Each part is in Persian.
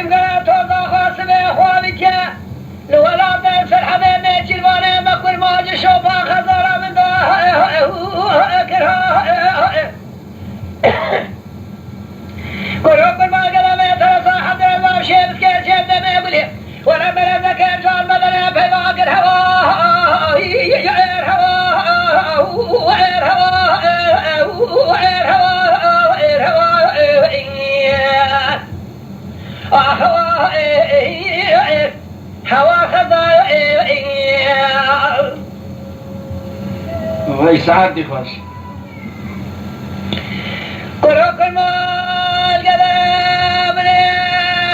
تنقل توضا خاص بإخواني كا لولا بين سرحبين نيجي الواني مقبل ماجي شوفا خزارة من دوا كرها قلوب المعقلة ما يترسى حد الله شيء بسكير شيء دمي بلي ولا من ذكر جان بدنا في باقي الهواء غير هواء غير هواء غير هواء غير هواء هوا خضايا وای ساعت دی خوش قلوب المال قدام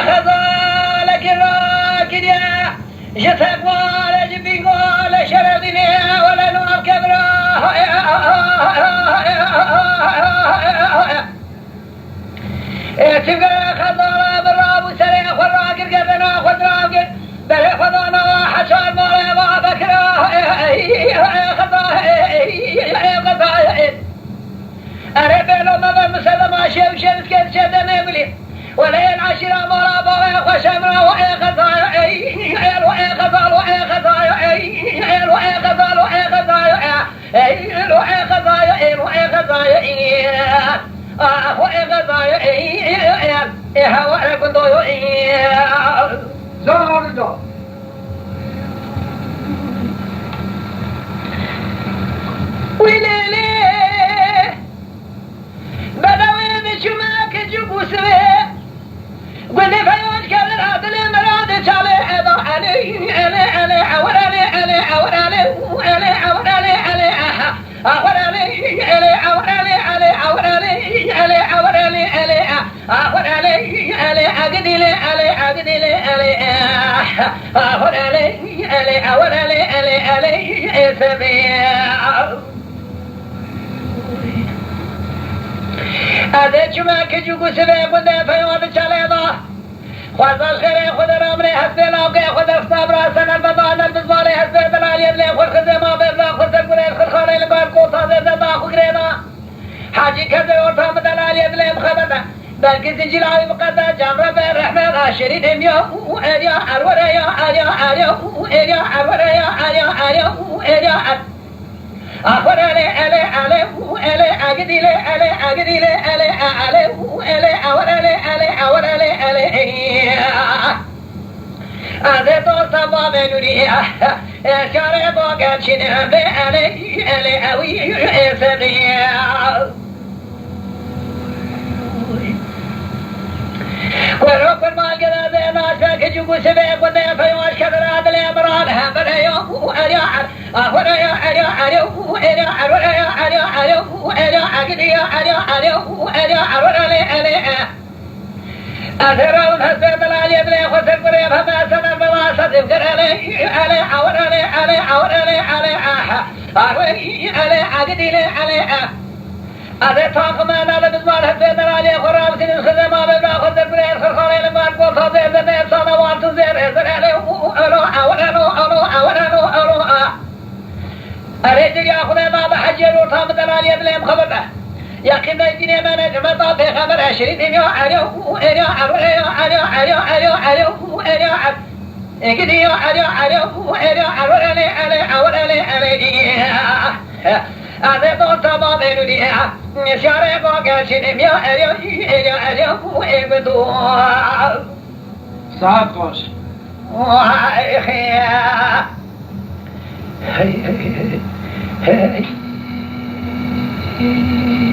خضالك الراكد يا جثك ولا جبين ولا شردني ولا نوع كبرى تبقى خضالة بالراب وسريع والراكد قدنا خضراكد بل خضانا حشار مولا وابكرا خضايا أربع لما بالمسلمة شيء وشيء سكت شيء دمي بلي ولا العشرة مرا بغي وشمرا وإي خزايا وإي خزال وإي خزايا وإي خزال وإي خزايا وإي خزايا وإي خزايا وإي خزايا هوا كنتو زاردو ويلي بدوي بشماك جبو سوي قلت فيوش كذر عدل مراد شالي اضا علي علي عور علي عور علي عور علي عور علي عور علي عور علي عور علي عقدي لي عقدي لي عور علي عور علي سبيع هذا شما كجوكو سبي قد فيوض شاليضا خذ الخير خذ الامر حسبي لاقي خذ افتاب راسنا البضان البزبالي حسبي دلال يدلي خذ ما بيبلا خذ القريش خذ خالي لقار قوطا زي زبا خقرينا حاجي كذا ورطام دلال يدلي مخبطة بلكي سجلاوي بقدا جامرة بالرحمن عشرين اميو اريا عرور اريا عرور اريا أخبر علي عقدي لي عور علي هذا توصى بابا نوري شارع باقات شنه علي أوي سبيع وروك المال قد ناس فاك جوكو سبيع قد فيوش كذر عدل امران همبر يوم اريا أخبر أثرون حسب العلي بلي خسر قريب هما سنة بواسط يفكر علي عور علي عقدي لي هذا طاقم أنا بزمان حسب العلي خرام سنين خزما ببلا خسر قريب خرخاني لما نقول صادر زنيب صانوان تزير إذن علي أريد يا أخونا ما بحجر وطام دلالي بليم خبرنا يقين ديني ما نجمع في خبر 20 يوم هذا دون تمام نوديها شارع باقاشين يا ساعت خوش Hey